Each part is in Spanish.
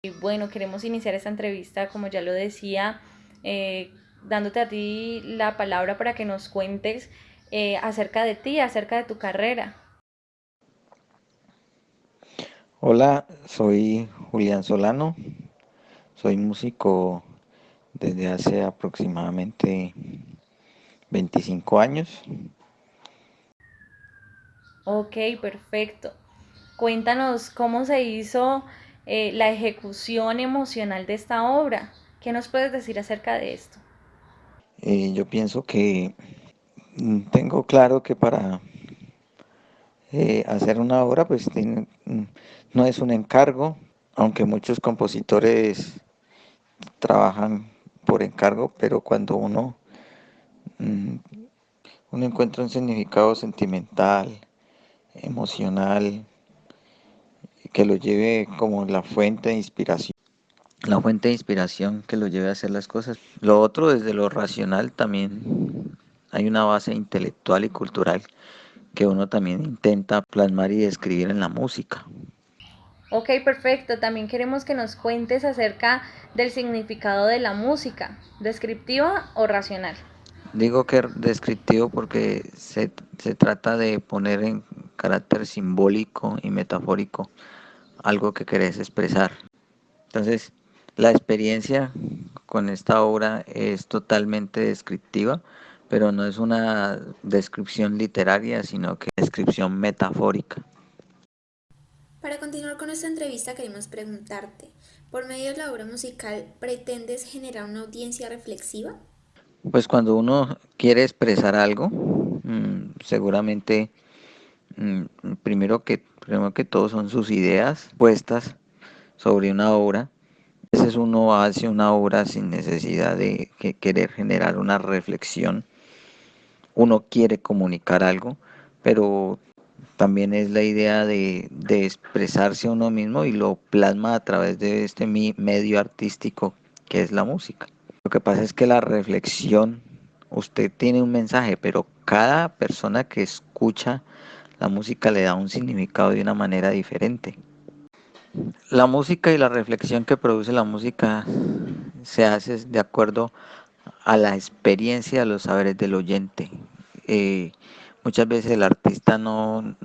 Y bueno, queremos iniciar esta entrevista, como ya lo decía, dándote a ti la palabra para que nos cuentes acerca de ti, acerca de tu carrera. Hola, soy Julián Solano, soy músico desde hace aproximadamente 25 años. Ok, perfecto. Cuéntanos cómo se hizo la ejecución emocional de esta obra. ¿Qué nos puedes decir acerca de esto? Yo pienso que tengo claro que para hacer una obra no es un encargo, aunque muchos compositores trabajan por encargo, pero cuando mm, uno encuentra un significado sentimental, emocional, que lo lleve como la fuente de inspiración que lo lleve a hacer las cosas. Lo otro, desde lo racional, también hay una base intelectual y cultural que uno también intenta plasmar y describir en la música. Ok, perfecto. También queremos que nos cuentes acerca del significado de la música, descriptiva o racional. Digo que descriptivo porque se trata de poner en carácter simbólico y metafórico algo que querés expresar. Entonces, la experiencia con esta obra es totalmente descriptiva, pero no es una descripción literaria, sino que es descripción metafórica. Para continuar con esta entrevista queremos preguntarte, ¿por medio de la obra musical pretendes generar una audiencia reflexiva? Pues cuando uno quiere expresar algo, seguramente primero que todo son sus ideas puestas sobre una obra. A veces uno hace una obra sin necesidad de querer generar una reflexión. Uno quiere comunicar algo, pero también es la idea de expresarse a uno mismo y lo plasma a través de este medio artístico que es la música. Lo que pasa es que la reflexión, usted tiene un mensaje, pero cada persona que escucha la música le da un significado de una manera diferente. La música y la reflexión que produce la música se hace de acuerdo a la experiencia, a los saberes del oyente. Eh, Muchas veces el artista no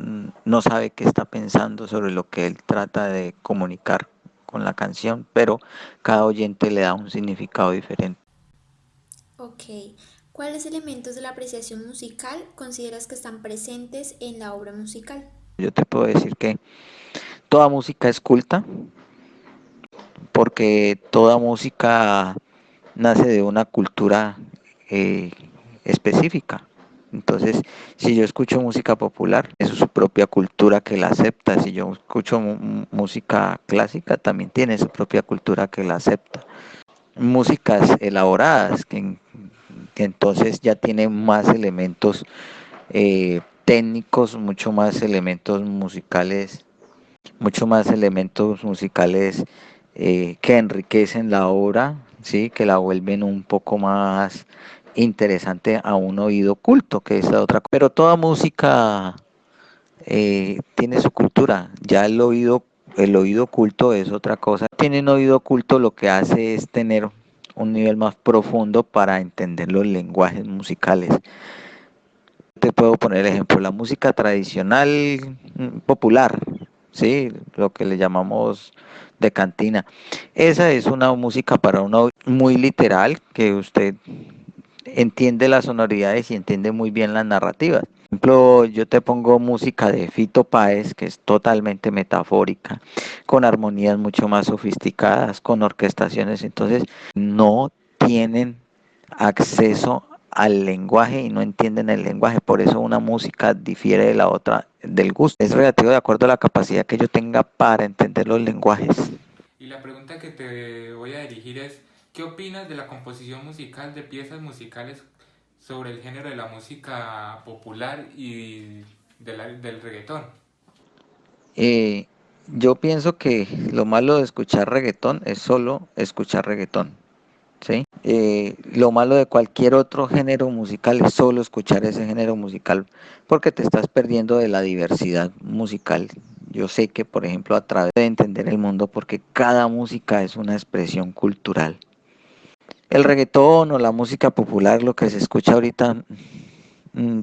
sabe qué está pensando sobre lo que él trata de comunicar con la canción, pero cada oyente le da un significado diferente. Ok, ¿cuáles elementos de la apreciación musical consideras que están presentes en la obra musical? Yo te puedo decir que toda música es culta porque toda música nace de una cultura eh, específica. Entonces, si yo escucho música popular, es su propia cultura que la acepta. Si yo escucho música clásica, también tiene su propia cultura que la acepta. Músicas elaboradas, que entonces ya tienen más elementos técnicos, mucho más elementos musicales que enriquecen la obra, ¿sí? Que la vuelven un poco más interesante a un oído culto, que es la otra cosa. Pero toda música tiene su cultura, ya el oído culto es otra cosa. Tiene un oído culto lo que hace es tener un nivel más profundo para entender los lenguajes musicales. Te puedo poner el ejemplo, la música tradicional popular, ¿sí? Lo que le llamamos de cantina. Esa es una música para uno muy literal, que usted entiende las sonoridades y entiende muy bien las narrativas. Por ejemplo, yo te pongo música de Fito Páez, que es totalmente metafórica, con armonías mucho más sofisticadas, con orquestaciones, entonces no tienen acceso al lenguaje y no entienden el lenguaje, por eso una música difiere de la otra del gusto. Es relativo de acuerdo a la capacidad que yo tenga para entender los lenguajes. Y la pregunta que te voy a dirigir es, ¿qué opinas de la composición musical de piezas musicales sobre el género de la música popular y del reggaetón? Eh, yo pienso que lo malo de escuchar reggaetón es solo escuchar reggaetón, ¿sí? Lo malo de cualquier otro género musical es solo escuchar ese género musical porque te estás perdiendo de la diversidad musical. Yo sé que, por ejemplo, a través de entender el mundo, porque cada música es una expresión cultural. El reggaetón o la música popular, lo que se escucha ahorita, mm,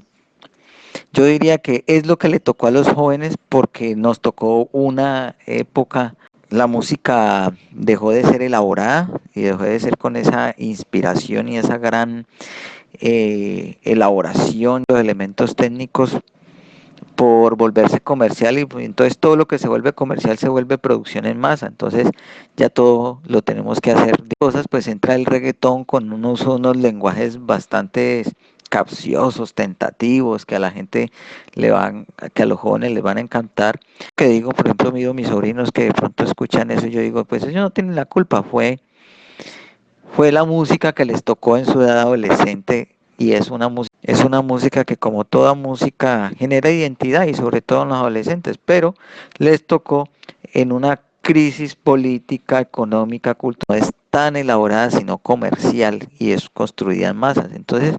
yo diría que es lo que le tocó a los jóvenes porque nos tocó una época, la música dejó de ser elaborada y dejó de ser con esa inspiración y esa gran elaboración de los elementos técnicos por volverse comercial y pues, entonces todo lo que se vuelve comercial se vuelve producción en masa, entonces ya todo lo tenemos que hacer de cosas, pues entra el reggaetón con unos lenguajes bastante capciosos, tentativos, que a la gente le van, que a los jóvenes les van a encantar, que digo, por ejemplo, mis sobrinos que de pronto escuchan eso, yo digo, pues ellos no tienen la culpa, fue la música que les tocó en su edad adolescente y es una música que como toda música genera identidad y sobre todo en los adolescentes, pero les tocó en una crisis política, económica, cultural, no es tan elaborada sino comercial y es construida en masas. Entonces,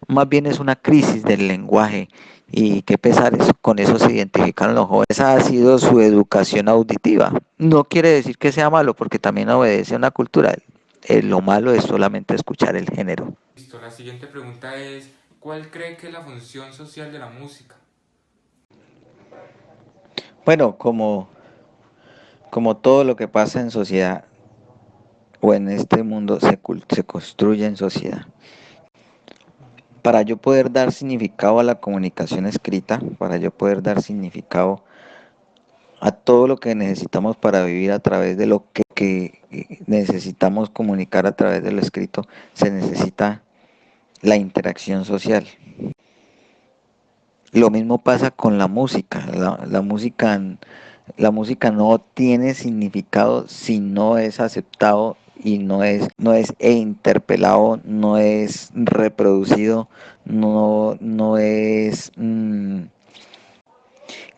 más bien es una crisis del lenguaje y qué pesar, con eso se identifican los jóvenes. Esa ha sido su educación auditiva. No quiere decir que sea malo porque también obedece a una cultura. Lo malo es solamente escuchar el género. Listo, la siguiente pregunta es, ¿cuál cree que es la función social de la música? Bueno, como todo lo que pasa en sociedad o en este mundo se construye en sociedad. Para yo poder dar significado a la comunicación escrita, para yo poder dar significado a todo lo que necesitamos para vivir a través de lo que necesitamos comunicar a través de lo escrito, se necesita la interacción social. Lo mismo pasa con la música. La música no tiene significado si no es aceptado y no es interpelado, no es reproducido, no es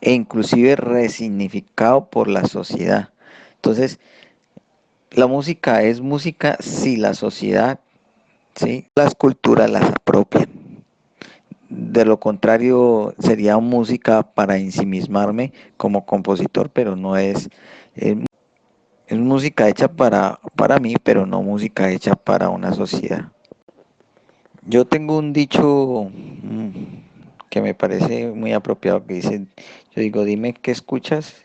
e inclusive resignificado por la sociedad. Entonces, la música es música si la sociedad, ¿sí? Las culturas las apropian. De lo contrario, sería música para ensimismarme como compositor, pero no es música hecha para mí, pero no música hecha para una sociedad. Yo tengo un dicho que me parece muy apropiado que dice, yo digo, dime qué escuchas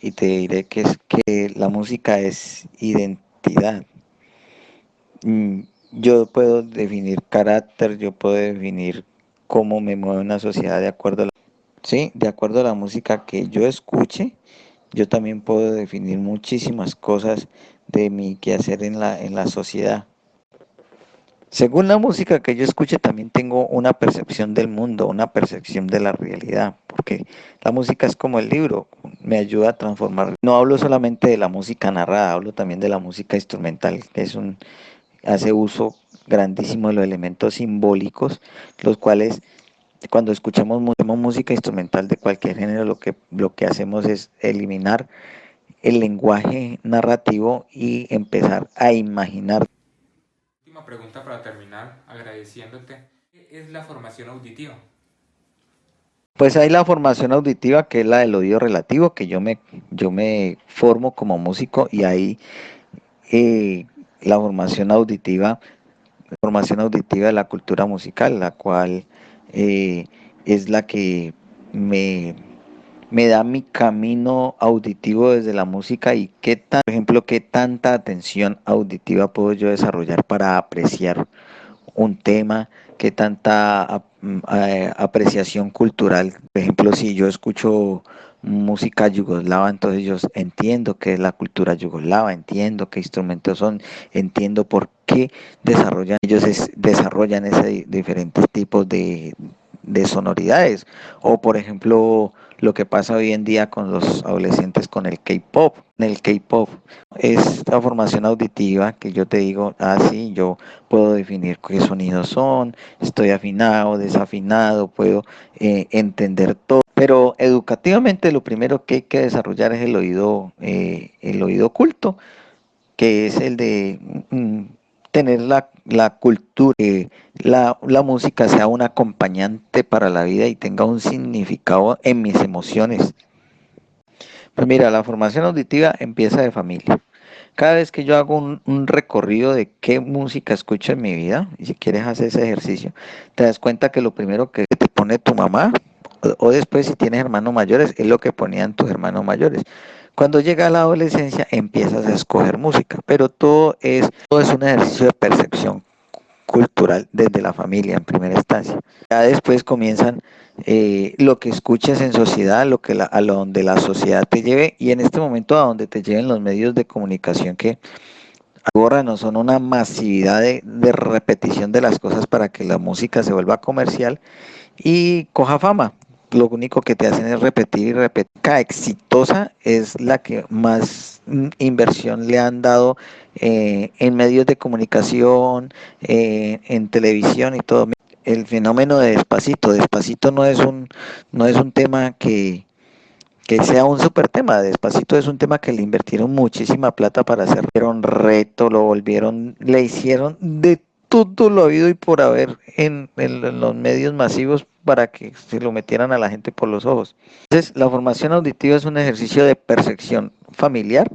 y te diré que es que la música es identidad. Yo puedo definir carácter, yo puedo definir cómo me mueve una sociedad de acuerdo a sí, de acuerdo a la música que yo escuche, yo también puedo definir muchísimas cosas de mi quehacer en la sociedad. Según la música que yo escuche, también tengo una percepción del mundo, una percepción de la realidad, porque la música es como el libro, me ayuda a transformar. No hablo solamente de la música narrada, hablo también de la música instrumental, que hace uso grandísimo de los elementos simbólicos, los cuales cuando escuchamos música instrumental de cualquier género, lo que hacemos es eliminar el lenguaje narrativo y empezar a imaginar. Última pregunta para terminar, agradeciéndote. ¿Qué es la formación auditiva? Pues hay la formación auditiva, que es la del oído relativo, que yo me formo como músico y ahí la formación auditiva de la cultura musical, la cual es la que me, me da mi camino auditivo desde la música y por ejemplo, qué tanta atención auditiva puedo yo desarrollar para apreciar un tema, qué tanta apreciación cultural. Por ejemplo, si yo escucho música yugoslava, entonces yo entiendo qué es la cultura yugoslava, entiendo qué instrumentos son, entiendo por qué desarrollan ese diferentes tipos de sonoridades. O por ejemplo, lo que pasa hoy en día con los adolescentes con el K-pop. El K-pop es la formación auditiva que yo te digo, sí, yo puedo definir qué sonidos son, estoy afinado, desafinado, puedo entender todo. Pero educativamente lo primero que hay que desarrollar es el oído culto, que es el de tener la cultura, que la música sea un acompañante para la vida y tenga un significado en mis emociones. Pues mira, la formación auditiva empieza de familia. Cada vez que yo hago un recorrido de qué música escucho en mi vida, y si quieres hacer ese ejercicio, te das cuenta que lo primero que te pone tu mamá, o después si tienes hermanos mayores, es lo que ponían tus hermanos mayores. Cuando llega la adolescencia empiezas a escoger música, pero todo es un ejercicio de percepción cultural desde la familia en primera instancia. Ya después comienzan lo que escuches en sociedad, a lo donde la sociedad te lleve y en este momento a donde te lleven los medios de comunicación que ahora no son una masividad de repetición de las cosas para que la música se vuelva comercial y coja fama. Lo único que te hacen es repetir y repetir. Cada exitosa es la que más inversión le han dado en medios de comunicación, en televisión y todo. El fenómeno de Despacito. Despacito no es un tema que sea un super tema. Despacito es un tema que le invirtieron muchísima plata para hacer. Un reto, le hicieron de todo lo habido y por haber en los medios masivos para que se lo metieran a la gente por los ojos. Entonces, la formación auditiva es un ejercicio de percepción familiar,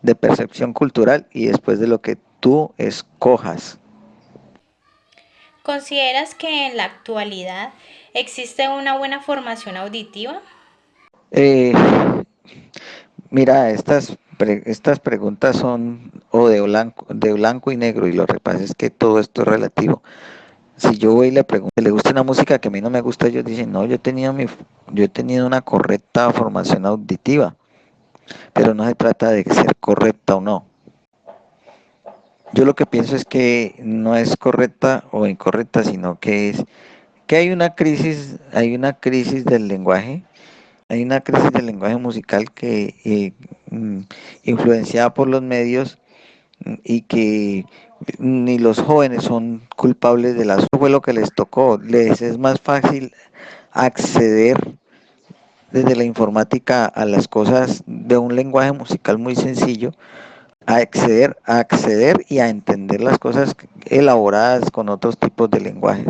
de percepción cultural y después de lo que tú escojas. ¿Consideras que en la actualidad existe una buena formación auditiva? Eh, Mira, estas preguntas son o de blanco y negro y lo que pasa es que todo esto es relativo. Si yo voy y le pregunto, ¿le gusta una música que a mí no me gusta? Ellos dicen, no, yo he tenido una correcta formación auditiva, pero no se trata de ser correcta o no. Yo lo que pienso es que no es correcta o incorrecta, sino que hay una crisis del lenguaje. Hay una crisis del lenguaje musical que influenciada por los medios y que ni los jóvenes son culpables de las. Eso fue lo que les tocó. Les es más fácil acceder desde la informática a las cosas de un lenguaje musical muy sencillo, a acceder y a entender las cosas elaboradas con otros tipos de lenguajes.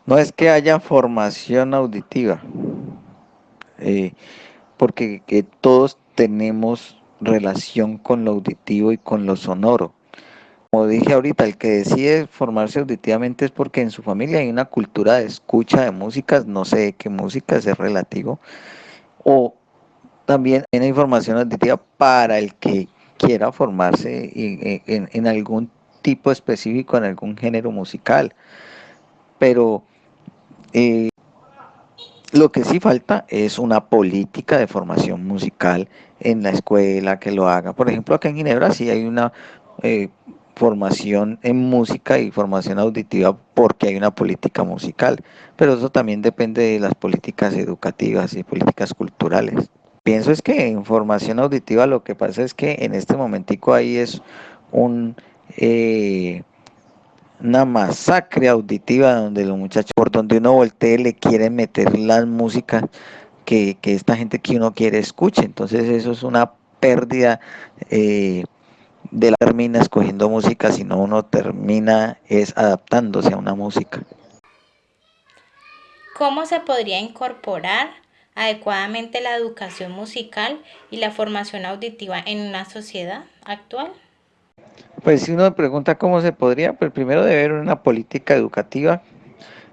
No es que haya formación auditiva, eh, porque todos tenemos relación con lo auditivo y con lo sonoro. Como dije ahorita, el que decide formarse auditivamente es porque en su familia hay una cultura de escucha de músicas, no sé de qué músicas es relativo, o también hay una información auditiva para el que quiera formarse en algún tipo específico, en algún género musical. Pero lo que sí falta es una política de formación musical en la escuela que lo haga. Por ejemplo, acá en Ginebra sí hay una eh, formación en música y formación auditiva porque hay una política musical, pero eso también depende de las políticas educativas y políticas culturales. Pienso es que en formación auditiva lo que pasa es que en este momentico ahí es un... eh, una masacre auditiva donde los muchachos, por donde uno voltee, le quieren meter las músicas que esta gente que uno quiere escuche. Entonces eso es una pérdida de la termina escogiendo música, sino uno termina es adaptándose a una música. ¿Cómo se podría incorporar adecuadamente la educación musical y la formación auditiva en una sociedad actual? Pues si uno me pregunta cómo se podría, pues primero debe haber una política educativa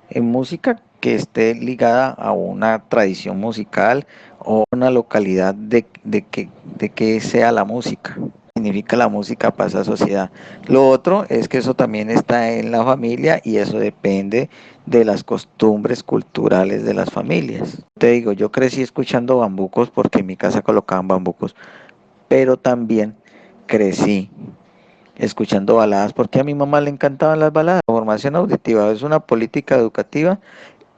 en música que esté ligada a una tradición musical o una localidad de que sea la música. Significa la música para esa sociedad. Lo otro es que eso también está en la familia y eso depende de las costumbres culturales de las familias. Te digo, yo crecí escuchando bambucos porque en mi casa colocaban bambucos, pero también crecí escuchando baladas porque a mi mamá le encantaban las baladas. La formación auditiva es una política educativa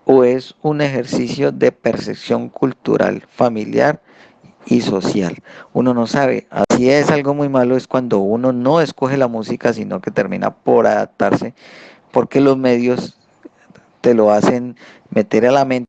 o es un ejercicio de percepción cultural, familiar y social. Uno no sabe. Si es algo muy malo es cuando uno no escoge la música, sino que termina por adaptarse, porque los medios te lo hacen meter a la mente